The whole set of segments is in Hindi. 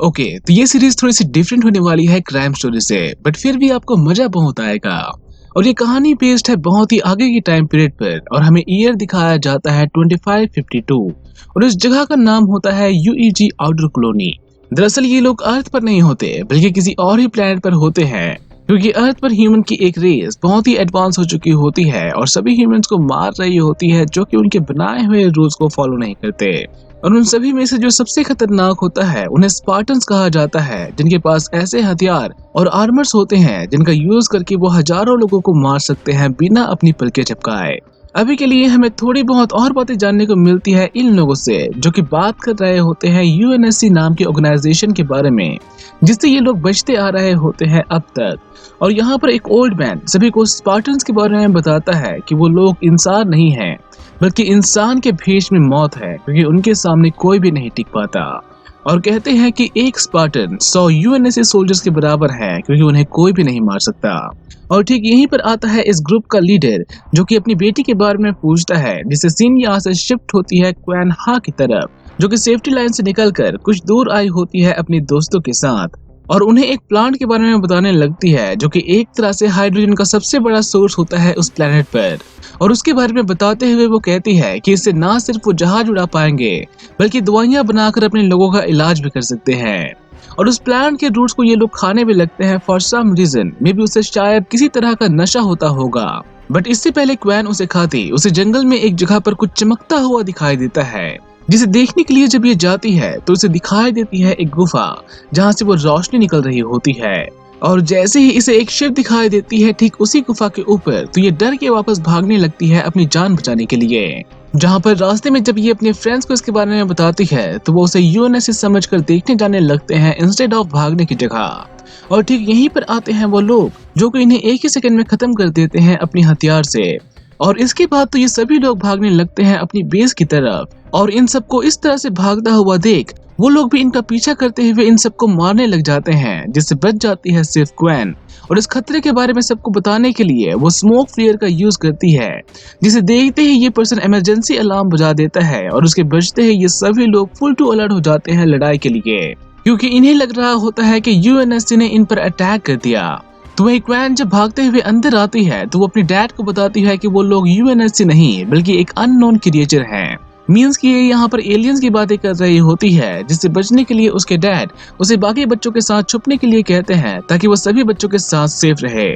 ओके, तो ये सीरीज थोड़ी सी डिफरेंट होने वाली है क्राइम स्टोरी से, बट फिर भी आपको मजा बहुत आएगा। और ये कहानी बेस्ड है बहुत ही आगे की टाइम पीरियड पर, और हमें ईयर दिखाया जाता है 2552, और इस जगह का नाम होता है यूईजी आउटर कॉलोनी। दरअसल ये लोग अर्थ पर नहीं होते, बल्कि किसी और ही प्लेनेट पर होते हैं, क्योंकि अर्थ पर ह्यूमन की एक रेस बहुत ही एडवांस हो चुकी होती है और सभी ह्यूमंस को मार रही होती है जो कि उनके बनाए हुए रूल्स को फॉलो नहीं करते। और उन सभी में से जो सबसे खतरनाक होता है उन्हें स्पार्टन्स कहा जाता है, जिनके पास ऐसे हथियार और आर्मर्स होते हैं जिनका यूज करके वो हजारों लोगों को मार सकते हैं बिना अपनी पलकें झपकाए। अभी के लिए हमें थोड़ी बहुत और बातें जानने को मिलती है इन लोगों से, जो कि बात कर रहे होते हैं यूएनएससी नाम की ऑर्गेनाइजेशन के बारे में, जिससे ये लोग बचते आ रहे होते हैं अब तक। और यहाँ पर एक ओल्ड मैन सभी को स्पार्टन्स के बारे में बताता है कि वो लोग इंसान नहीं हैं, बल्कि इंसान के भेष में मौत है, क्योंकि उनके सामने कोई भी नहीं टिक पाता। और कहते हैं कि एक स्पार्टन 100 यूएनएसए सोल्जर्स के बराबर है, क्योंकि उन्हें कोई भी नहीं मार सकता। और ठीक यहीं पर आता है इस ग्रुप का लीडर, जो कि अपनी बेटी के बारे में पूछता है, जिससे सीन यहाँ से शिफ्ट होती है क्वेन हा की तरफ, जो कि सेफ्टी लाइन से निकलकर कुछ दूर आई होती है अपने दोस्तों के साथ, और उन्हें एक प्लांट के बारे में बताने लगती है, जो कि एक तरह से हाइड्रोजन का सबसे बड़ा सोर्स होता है उस प्लेनेट पर। और उसके बारे में बताते हुए वो कहती है कि इससे ना सिर्फ वो जहाज उड़ा पाएंगे, बल्कि दवाइयां बनाकर अपने लोगों का इलाज भी कर सकते हैं। और उस प्लांट के रूट्स को ये लोग खाने भी लगते हैं for some reason, may be उसे शायद किसी तरह का नशा होता होगा। बट इससे पहले क्वैन उसे खाती, उसे जंगल में एक जगह पर कुछ चमकता हुआ दिखाई देता है, जिसे देखने के लिए जब ये जाती है तो उसे दिखाई देती है एक गुफा, जहाँ से वो रोशनी निकल रही होती है। और जैसे ही इसे एक शिप दिखाई देती है ठीक उसी गुफा के ऊपर, तो ये डर के वापस भागने लगती है अपनी जान बचाने के लिए। जहाँ पर रास्ते में जब ये अपने फ्रेंड्स को इसके बारे में बताती है, तो वो उसे यूएनएसए समझकर देखने जाने लगते हैं इंस्टेड ऑफ भागने की जगह। और ठीक यहीं पर आते हैं वो लोग, जो कि इन्हें एक ही सेकंड में खत्म कर देते हैं अपने हथियार से। और इसके बाद तो ये सभी लोग भागने लगते हैं अपनी बेस की तरफ, और इन सबको इस तरह से भागता हुआ देख वो लोग भी इनका पीछा करते हुए इन सबको मारने लग जाते हैं, जिससे बच जाती है सिर्फ क्वेन। और इस खतरे के बारे में सबको बताने के लिए वो स्मोक फ्लेयर का यूज करती है, जिसे देखते ही ये पर्सन इमरजेंसी अलार्म बजा देता है, और उसके बजते ही ये सभी लोग फुल टू अलर्ट हो जाते हैं लड़ाई के लिए, क्योंकि इन्हें लग रहा होता है कि यूएनएससी ने इन पर अटैक कर दिया। तो वही क्वैन जब भागते हुए अंदर आती है तो वो अपने डैड को बताती है कि वो लोग यूएनएससी नहीं बल्कि एक अननोन क्रिएचर हैं। मींस कि ये यहाँ पर एलियंस की बातें कर रही होती है, जिससे बचने के लिए उसके डैड उसे बाकी बच्चों के साथ छुपने के लिए कहते हैं, ताकि वो सभी बच्चों के साथ सेफ रहे।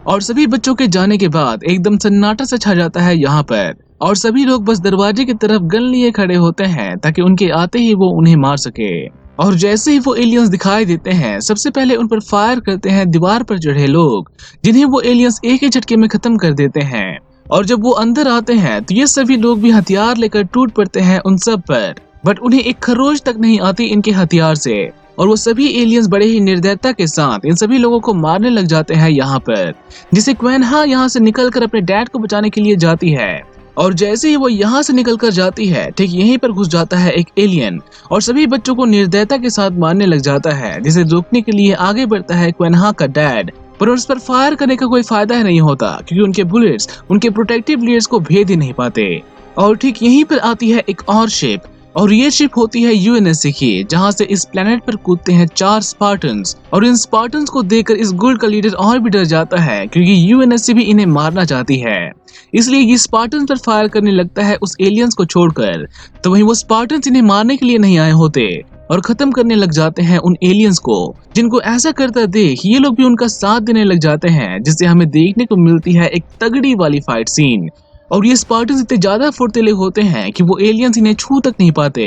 और सभी बच्चों के जाने के बाद एकदम सन्नाटा सा छा जाता है यहाँ पर, और सभी लोग बस दरवाजे की तरफ गन लिए खड़े होते हैं, ताकि उनके आते ही वो उन्हें मार सके। और जैसे ही वो एलियंस दिखाई देते हैं, सबसे पहले उन पर फायर करते हैं दीवार पर चढ़े लोग, जिन्हें वो एलियंस एक ही झटके में खत्म कर देते हैं। और जब वो अंदर आते हैं तो ये सभी लोग भी हथियार लेकर टूट पड़ते हैं उन सब पर, बट उन्हें एक खरोच तक नहीं आती इनके हथियार से। और वो सभी एलियंस बड़े ही निर्दयता के साथ इन सभी लोगों को मारने लग जाते हैं यहाँ पर, जिसे क्वेन हा यहाँ से निकलकर अपने डैड को बचाने के लिए जाती है। और जैसे ही वो यहाँ से निकलकर जाती है, ठीक यहीं पर घुस जाता है एक एलियन, और सभी बच्चों को निर्दयता के साथ मारने लग जाता है, जिसे रोकने के लिए आगे बढ़ता है क्वेन हा का डैड। पर उस पर फायर करने का कोई फायदा नहीं होता, क्योंकि उनके बुलेट्स उनके प्रोटेक्टिव लेयर्स को भेद ही नहीं पाते। और ठीक यहीं पर आती है एक और शिप, और ये शिप होती है यूएनएससी की, जहां से इस प्लेनेट पर कूदते हैं 4 स्पार्टन्स। और इन स्पार्टन्स को देखकर इस गुल्ड का लीडर और भी डर जाता है, क्योंकि यूएनएससी भी इन्हें मारना चाहती है। इसलिए ये स्पार्टन्स पर फायर करने लगता है उस एलियंस को छोड़कर। तो वहीं वो स्पार्टन्स इन्हें मारने के लिए नहीं आए होते, और खत्म करने लग जाते हैं उन एलियंस को, जिनको ऐसा करता देख ये लोग भी उनका साथ देने लग जाते हैं, जिससे हमें देखने को मिलती है एक तगड़ी वाली फाइट सीन। और ये स्पार्टन्स इतने ज्यादा फुर्तीले होते हैं कि वो एलियंस इन्हें छू तक नहीं पाते।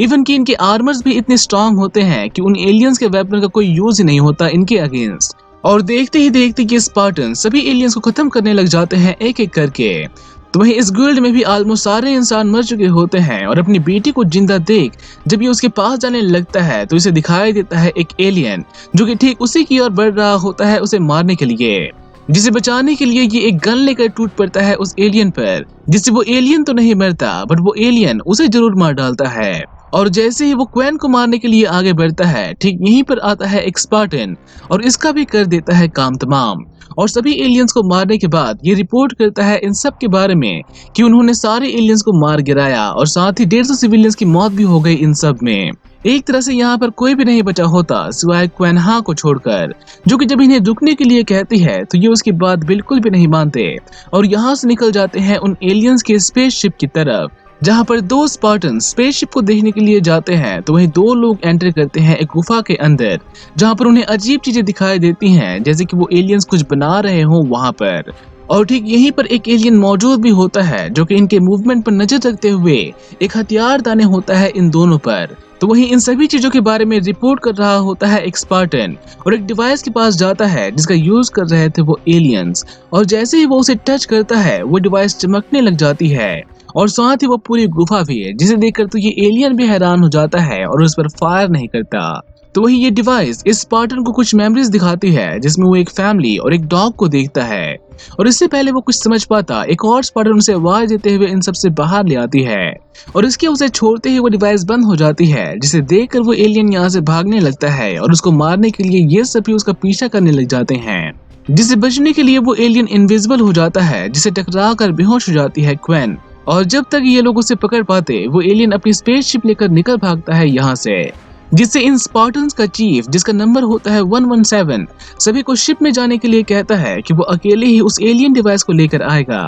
इवन कि इनके आर्मर्स भी इतने स्ट्रांग होते हैं कि उन एलियंस के वेपन का कोई यूज ही नहीं होता इनके अगेंस्ट। और देखते ही देखते ये स्पार्टन्स सभी एलियंस को खत्म करने लग जाते हैं एक एक करके। तो वहीं इस गिल्ड में भी ऑलमोस्ट सारे इंसान मर चुके होते हैं, और अपनी बेटी को जिंदा देख जब ये उसके पास जाने लगता है तो इसे दिखाई देता है एक एलियन, जो कि ठीक उसी की ओर बढ़ रहा होता है उसे मारने के लिए। जिसे बचाने के लिए ये एक गन लेकर टूट पड़ता है उस एलियन पर, जिससे वो एलियन तो नहीं मरता, बट वो एलियन उसे जरूर मार डालता है। और जैसे ही वो क्वेन को मारने के लिए आगे बढ़ता है, ठीक यहीं पर आता है एक स्पार्टन, और इसका भी कर देता है काम तमाम। और सभी एलियंस को मारने के बाद ये रिपोर्ट करता है इन सब के बारे में कि उन्होंने सारे एलियंस को मार गिराया, और साथ ही 150 सिविलियंस की मौत भी हो गई इन सब में। एक तरह से यहाँ पर कोई भी नहीं बचा होता सिवाय क्वेनहा को छोड़कर, जो कि जब इन्हें रुकने के लिए कहती है तो ये उसकी बात बिल्कुल भी नहीं मानते और यहाँ से निकल जाते हैं उन एलियंस के स्पेसशिप की तरफ, जहाँ पर दो स्पार्टन स्पेसशिप को देखने के लिए जाते हैं तो वहीं दो लोग एंटर करते हैं एक गुफा के अंदर, जहाँ पर उन्हें अजीब चीजें दिखाई देती हैं जैसे कि वो एलियंस कुछ बना रहे हो वहाँ पर। और ठीक यहीं पर एक एलियन मौजूद भी होता है जो कि इनके मूवमेंट पर नजर रखते हुए एक हथियार दाने होता है इन दोनों पर। तो वहीं इन सभी चीजों के बारे में रिपोर्ट कर रहा होता है एक स्पार्टन और एक डिवाइस के पास जाता है जिसका यूज कर रहे थे वो एलियंस, और जैसे ही वो उसे टच करता है वो डिवाइस चमकने लग जाती है और साथ ही वो पूरी गुफा भी है, जिसे देखकर तो ये एलियन भी हैरान हो जाता है और उस पर फायर नहीं करता। तो वही ये डिवाइस इस स्पार्टन को कुछ मेमोरीज दिखाती है जिसमें वो एक फैमिली और एक डॉग को देखता है, और इससे पहले वो कुछ समझ पाता एक और स्पार्टन उसे आवाज देते हुए इन सबसे बाहर ले आती है और इसके उसे छोड़ते ही वो डिवाइस बंद हो जाती है, जिसे देखकर वो एलियन यहाँ से भागने लगता है और उसको मारने के लिए ये सभी उसका पीछा करने लग जाते हैं। जिसे बचने के लिए वो एलियन इनविजिबल हो जाता है, जिसे टकरा कर बेहोश हो जाती है क्वेन, और जब तक ये लोग उसे पकड़ पाते वो एलियन अपनी स्पेसशिप लेकर निकल भागता है यहाँ से, जिससे इन स्पार्टन्स का चीफ जिसका नंबर होता है 117 सभी को शिप में जाने के लिए कहता है कि वो अकेले ही उस एलियन डिवाइस को लेकर आएगा।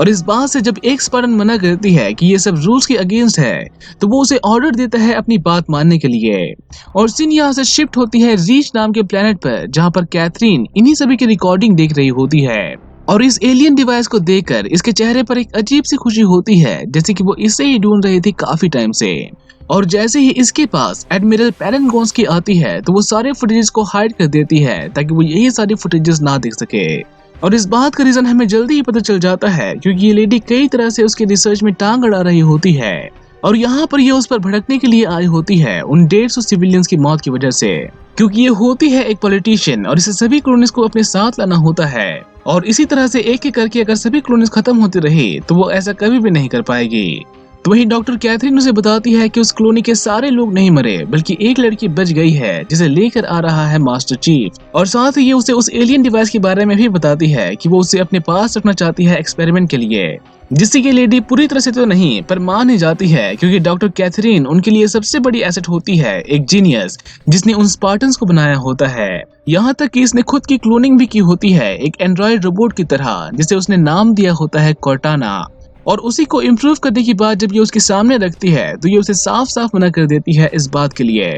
और इस बात से जब एक स्पार्टन मना करती है कि ये सब रूल्स के अगेंस्ट है तो वो उसे ऑर्डर देता है अपनी बात मानने के लिए, और सीन यहाँ से शिफ्ट होती है रीच नाम के प्लेनेट पर, जहाँ पर कैथरीन इन्हीं सभी की रिकॉर्डिंग देख रही होती है और इस एलियन डिवाइस को देखकर इसके चेहरे पर एक अजीब सी खुशी होती है जैसे कि वो इसे ही ढूंढ रही थी काफी टाइम से। और जैसे ही इसके पास एडमिरल पैरेंगोन्स्की आती है तो वो सारे फुटेजेस को हाइड कर देती है ताकि वो यही सारी फुटेजेस ना देख सके, और इस बात का रीजन हमें जल्दी ही पता चल जाता है क्योंकि ये लेडी कई तरह से उसके रिसर्च में टांग अड़ा रही होती है और यहाँ पर ये उस पर भड़कने के लिए आई होती है उन 150 सिविलियंस की मौत की वजह से, क्योंकि ये होती है एक पॉलिटिशियन और इसे सभी कॉलोनीज को अपने साथ लाना होता है, और इसी तरह से एक एक करके अगर सभी कॉलोनीज खत्म होती रही तो वो ऐसा कभी भी नहीं कर पाएगी। तो वही डॉक्टर कैथरीन उसे बताती है कि उस कॉलोनी के सारे लोग नहीं मरे बल्कि एक लड़की बच गई है जिसे लेकर आ रहा है मास्टर चीफ, और साथ ही ये उसे उस एलियन डिवाइस के बारे में भी बताती है कि वो उसे अपने पास रखना चाहती है एक्सपेरिमेंट के लिए, जिससे कि लेडी पूरी तरह से तो नहीं पर मान ही जाती है क्योंकि डॉक्टर कैथरीन उनके लिए सबसे बड़ी एसेट होती है, एक जीनियस जिसने उन स्पार्टन्स को बनाया होता है। यहाँ तक कि इसने खुद की क्लोनिंग भी की होती है एक एंड्रॉइड रोबोट की तरह जिसे उसने नाम दिया होता है कॉर्टाना, और उसी को इम्प्रूव करने की बात जब ये उसके सामने रखती है तो ये उसे साफ साफ मना कर देती है इस बात के लिए।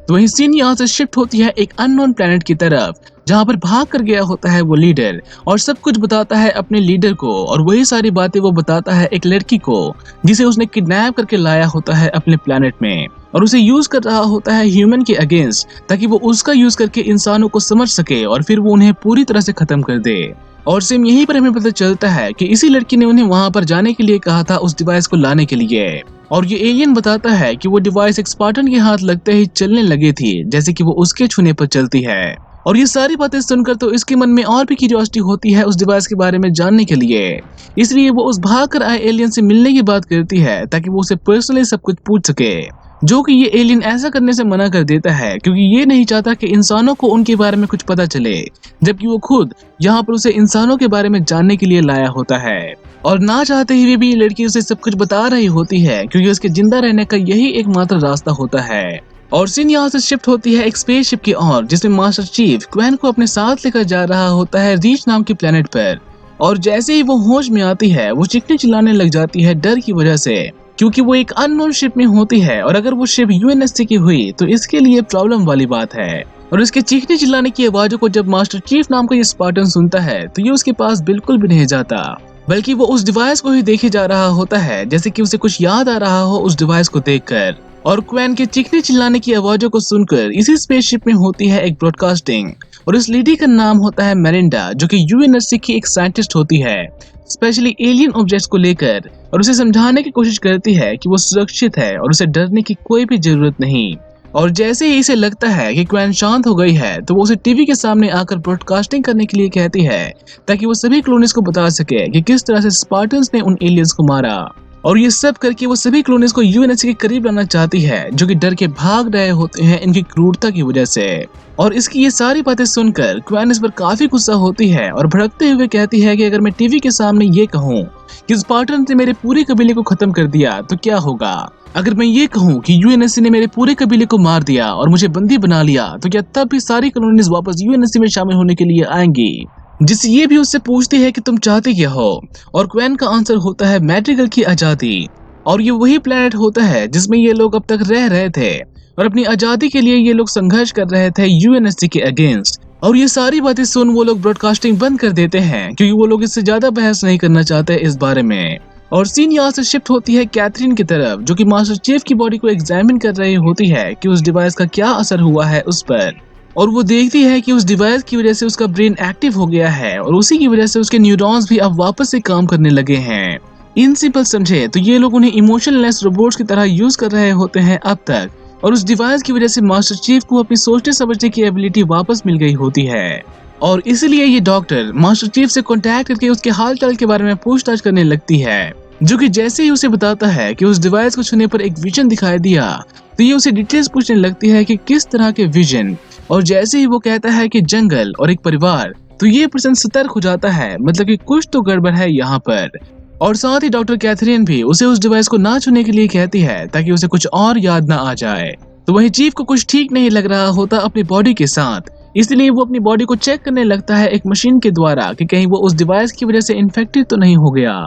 तो वही सीन यहाँ से शिफ्ट होती है एक अननोन प्लेनेट की तरफ जहाँ पर भाग कर गया होता है वो लीडर और सब कुछ बताता है अपने लीडर को, और वही सारी बातें वो बताता है एक लड़की को जिसे उसने किडनैप करके लाया होता है अपने प्लेनेट में, और उसे यूज कर रहा होता है ह्यूमन के अगेंस्ट ताकि वो उसका यूज करके इंसानों को समझ सके और फिर वो उन्हें पूरी तरह से खत्म कर दे। और सेम यहीं पर हमें पता चलता है कि इसी लड़की ने उन्हें वहां पर जाने के लिए कहा था उस डिवाइस को लाने के लिए, और ये एलियन बताता है कि वो डिवाइस एक स्पार्टन के हाथ लगते ही चलने लगी थी जैसे कि वो उसके छूने पर चलती है। और ये सारी बातें सुनकर तो इसके मन में और भी क्यूरियोसिटी होती है उस डिवाइस के बारे में जानने के लिए, इसलिए वो उस भाग कर आए एलियन से मिलने की बात करती है ताकि वो उसे पर्सनली सब कुछ पूछ सके, जो कि ये एलियन ऐसा करने से मना कर देता है क्योंकि ये नहीं चाहता कि इंसानों को उनके बारे में कुछ पता चले, जबकि वो खुद यहाँ पर उसे इंसानों के बारे में जानने के लिए लाया होता है, और ना चाहते हुए भी लड़की उसे सब कुछ बता रही होती है क्योंकि उसके जिंदा रहने का यही एकमात्र रास्ता होता है। और सीन यहाँ से शिफ्ट होती है एक स्पेसशिप की ओर जिसमें मास्टर चीफ क्वेन को अपने साथ लेकर जा रहा होता है रीच नाम के प्लेनेट पर, और जैसे ही वो होश में आती है वो चीखने चिल्लाने लग जाती है डर की वजह से क्योंकि वो एक अननोन शिप में होती है और अगर वो शिप यूएनएससी की हुई तो इसके लिए प्रॉब्लम वाली बात है। और इसके चीखने चिल्लाने की आवाजों को जब मास्टर चीफ नाम का ये स्पार्टन सुनता है तो ये उसके पास बिल्कुल भी नहीं जाता बल्कि वो उस डिवाइस को ही देखे जा रहा होता है जैसे कि उसे कुछ याद आ रहा हो उस डिवाइस को देखकर। और क्वेन के चीखने चिल्लाने की आवाजों को सुनकर इसी स्पेसशिप में होती है एक ब्रॉडकास्टिंग, और इस लेडी का नाम होता है मेरिंडा जो कि यूएनएससी की एक साइंटिस्ट होती है स्पेशली एलियन ऑब्जेक्ट्स को लेकर, और उसे समझाने की कोशिश करती है कि वो सुरक्षित है और उसे डरने की कोई भी जरूरत नहीं। और जैसे ही इसे लगता है कि क्वेन शांत हो गई है तो वो उसे टीवी के सामने आकर ब्रॉडकास्टिंग करने के लिए कहती है ताकि वो सभी कॉलोनीज को बता सके कि किस तरह से स्पार्टन्स ने उन एलियंस को मारा। और ये सब करके वो सभी क्लोनिस को यूएनएससी के करीब लाना चाहती है, जो कि डर के भाग रहे होते हैं इनकी क्रूरता की वजह से। और इसकी ये सारी बातें सुनकर क्वैन इस पर काफी गुस्सा होती है और भड़कते हुए कहती है कि अगर मैं टीवी के सामने ये कहूँ कि स्पार्टन ने मेरे पूरे कबीले को खत्म कर दिया तो क्या होगा? अगर मैं ये कहूँ कि यूएनएससी ने मेरे पूरे कबीले को मार दिया और मुझे बंदी बना लिया तो क्या तब भी सारी कॉलोनीज वापस यूएनएससी में शामिल होने के लिए आएंगी? जिससे ये भी उससे पूछती है कि तुम चाहते क्या हो, और क्वैन का आंसर होता है मैड्रिगल की आजादी। और ये वही प्लेनेट होता है जिसमें ये लोग अब तक रह रहे थे और अपनी आजादी के लिए ये लोग संघर्ष कर रहे थे यूएनएससी के अगेंस्ट। और ये सारी बातें सुन वो लोग ब्रॉडकास्टिंग बंद कर देते हैं क्योंकि वो लोग इससे ज्यादा बहस नहीं करना चाहते इस बारे में। और सीन यहाँ से शिफ्ट होती है कैथरीन की तरफ, जो कि मास्टर चीफ की बॉडी को एग्जामिन कर रही होती है कि उस डिवाइस का क्या असर हुआ है उस पर। और वो देखती है कि उस डिवाइस की वजह से उसका ब्रेन एक्टिव हो गया है और उसी की वजह से उसके न्यूरॉन्स भी अब वापस से काम करने लगे हैं। इन सिंपल समझे तो ये लोग उन्हें इमोशनलेस रोबोट्स की तरह यूज कर रहे होते हैं अब तक, और उस डिवाइस की वजह से मास्टर चीफ को अपनी सोचने समझने की एबिलिटी वापस मिल गई होती है। और इसलिए ये डॉक्टर मास्टर चीफ से कांटेक्ट करके उसके हाल चाल के बारे में पूछताछ करने लगती है, जो कि जैसे ही उसे बताता है कि उस डिवाइस को छूने पर एक विजन दिखाई दिया तो ये उसे डिटेल्स पूछने लगती है कि किस तरह के विजन। और जैसे ही वो कहता है कि जंगल और एक परिवार, तो ये पर्सन सतर्क हो जाता है, मतलब कि कुछ तो गड़बड़ है यहाँ पर। और साथ ही डॉक्टर कैथरीन भी उसे उस डिवाइस को ना छूने के लिए कहती है ताकि उसे कुछ और याद ना आ जाए। तो वहीं चीफ को कुछ ठीक नहीं लग रहा होता अपनी बॉडी के साथ, इसलिए वो अपनी बॉडी को चेक करने लगता है एक मशीन के द्वारा कि कहीं वो उस डिवाइस की वजह से इन्फेक्टेड तो नहीं हो गया।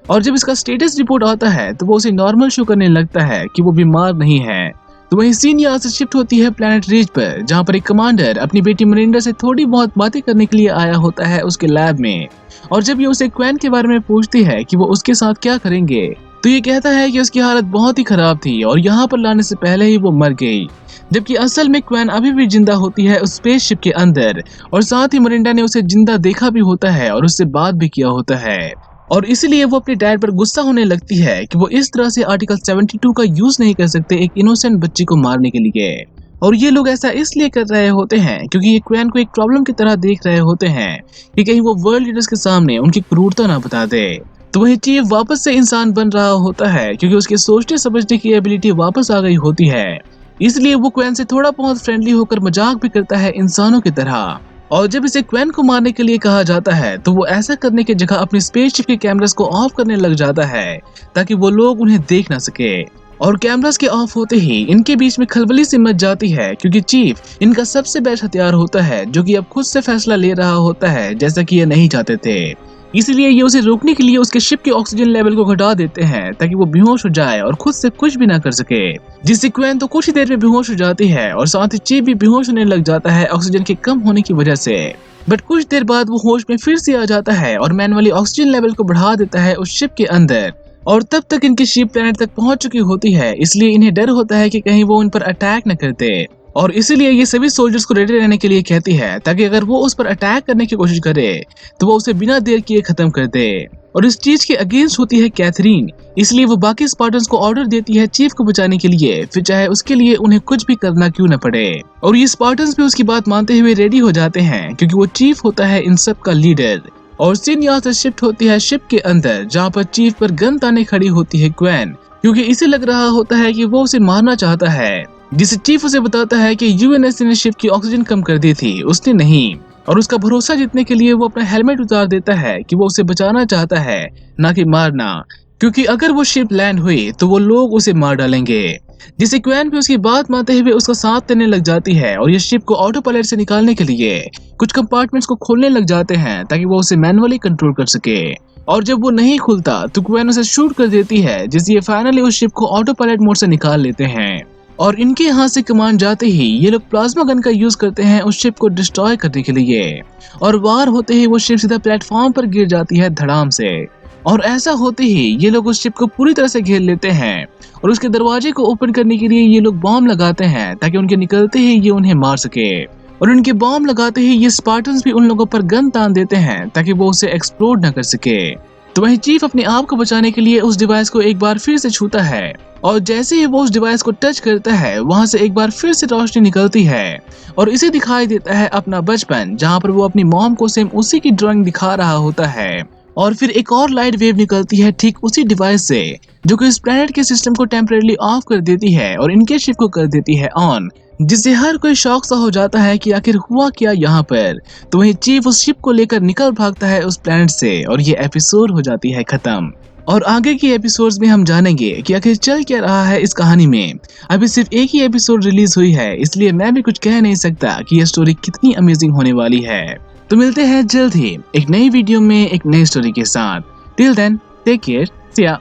और जब इसका स्टेटस रिपोर्ट आता है तो वो उसे नॉर्मल शो करने लगता है कि वो बीमार नहीं है। तो वहीं सीन यहाँ से शिफ्ट होती है प्लेनेट रिज पर, जहाँ पर एक कमांडर अपनी बेटी मरिंडा से थोड़ी बहुत बातें करने के लिए आया होता है उसके लैब में। और जब ये उसे क्वैन के बारे में पूछती है कि वो उसके साथ क्या करेंगे, तो ये कहता है कि उसकी हालत बहुत ही खराब थी और यहाँ पर लाने से पहले ही वो मर गई, जबकि असल में क्वैन अभी भी जिंदा होती है उस स्पेसशिप के अंदर। और साथ ही मरिंडा ने उसे जिंदा देखा भी होता है और उससे बात भी किया होता है। और इसलिए वो अपने डैड पर गुस्सा होने लगती है कि वो इस तरह से आर्टिकल 72 का यूज नहीं कर सकते एक इनोसेंट बच्ची को मारने के लिए। और ये लोग ऐसा इसलिए कर रहे होते हैं क्योंकि ये क्वैन को एक प्रॉब्लम की तरह देख रहे होते हैं कि कहीं वो वर्ल्ड लीडर्स के सामने उनकी क्रूरता ना बता दे। तो वही चीफ वापस से इंसान बन रहा होता है क्योंकि उसके सोचने समझने की एबिलिटी वापस आ गई होती है, इसलिए वो क्वैन से थोड़ा बहुत फ्रेंडली होकर मजाक भी करता है इंसानों की तरह। और जब इसे क्वैन को मारने के लिए कहा जाता है तो वो ऐसा करने की जगह अपनी स्पेसशिप के कैमरास को ऑफ करने लग जाता है ताकि वो लोग उन्हें देख ना सके। और कैमरास के ऑफ होते ही इनके बीच में खलबली सी मच जाती है क्योंकि चीफ इनका सबसे बेस्ट हथियार होता है, जो कि अब खुद से फैसला ले रहा होता है जैसा कि ये नहीं चाहते थे। इसलिए ये उसे रोकने के लिए उसके शिप के ऑक्सीजन लेवल को घटा देते हैं ताकि वो बेहोश हो जाए और खुद से कुछ भी ना कर सके, जिससे क्वैन तो कुछ ही देर में बेहोश हो जाती है और साथ ही चीफ भी बेहोश होने लग जाता है ऑक्सीजन के कम होने की वजह से। बट कुछ देर बाद वो होश में फिर से आ जाता है और मैनुअली ऑक्सीजन लेवल को बढ़ा देता है उस शिप के अंदर। और तब तक इनकी शिप प्लेनेट तक पहुंच चुकी होती है, इसलिए इन्हें डर होता है कि कहीं वो उन पर अटैक न कर दे। और इसीलिए ये सभी सोल्जर्स को रेडी रहने के लिए कहती है ताकि अगर वो उस पर अटैक करने की कोशिश करे तो वो उसे बिना देर किए खत्म कर दे। और इस चीज के अगेंस्ट होती है कैथरीन, इसलिए वो बाकी स्पार्टन्स को ऑर्डर देती है चीफ को बचाने के लिए, फिर चाहे उसके लिए उन्हें कुछ भी करना क्यों न पड़े। और ये स्पार्टन्स भी उसकी बात मानते हुए रेडी हो जाते हैं क्योंकि वो चीफ होता है इन सब का लीडर। और सीन यहाँ से शिफ्ट होती है शिप के अंदर, जहाँ पर चीफ पर गन ताने खड़ी होती है क्वैन, क्योंकि इसे लग रहा होता है कि वो उसे मारना चाहता है, जिसे चीफ उसे बताता है कि यूएनएससी ने शिप की ऑक्सीजन कम कर दी थी, उसने नहीं। और उसका भरोसा जीतने के लिए वो अपना हेलमेट उतार देता है कि वो उसे बचाना चाहता है, ना कि मारना, क्योंकि अगर वो शिप लैंड हुई तो वो लोग उसे मार डालेंगे। जिसे क्वैन भी उसकी बात मानते हुए उसका साथ देने लग जाती है और ये शिप को ऑटो पायलट से निकालने के लिए कुछ कंपार्टमेंट्स को खोलने लग जाते हैं ताकि वो उसे मैनुअली कंट्रोल कर सके। और जब वो नहीं खुलता तो क्वैन उसे शूट कर देती है, जिससे ये फाइनली उस शिप को ऑटो पायलट मोड से निकाल लेते हैं। और इनके यहाँ से कमांड जाते ही ये लोग प्लाज्मा गन का यूज करते हैं उस शिप को डिस्ट्रॉय करने के लिए। और वार होते ही वो शिप सीधा प्लेटफॉर्म पर गिर जाती है धड़ाम से। और ऐसा होते ही ये लोग उस शिप को पूरी तरह से घेर लेते हैं और उसके दरवाजे को ओपन करने के लिए ये लोग बॉम्ब लगाते हैं ताकि उनके निकलते ही ये उन्हें मार सके। और उनके बॉम्ब लगाते ही ये स्पार्टन्स भी उन लोगों पर गन तान देते हैं ताकि वो उसे एक्सप्लोड न कर सके। तो वही चीफ अपने आप को बचाने के लिए उस डिवाइस को एक बार फिर से छूता है और जैसे ही वो उस डिवाइस को टच करता है वहां से एक बार फिर से रोशनी निकलती है और इसे दिखाई देता है अपना बचपन, जहां पर वो अपनी मॉम को सेम उसी की ड्राइंग दिखा रहा होता है। और फिर एक और लाइट वेव निकलती है ठीक उसी डिवाइस से, जो कि इस प्लेनेट के सिस्टम को टेम्परेली ऑफ कर देती है और इनके शिप को कर देती है ऑन, जिससे हर कोई शॉक सा हो जाता है कि आखिर हुआ क्या यहाँ पर। तो वहीं चीफ उस शिप को लेकर निकल भागता है उस प्लेनेट से और ये एपिसोड हो जाती है खत्म। और आगे की एपिसोड्स में हम जानेंगे कि आखिर चल क्या रहा है इस कहानी में। अभी सिर्फ एक ही एपिसोड रिलीज हुई है, इसलिए मैं भी कुछ कह नहीं सकता कि यह स्टोरी कितनी अमेजिंग होने वाली है। तो मिलते हैं जल्द ही एक नई वीडियो में एक नई स्टोरी के साथ। Till then take care, Siya.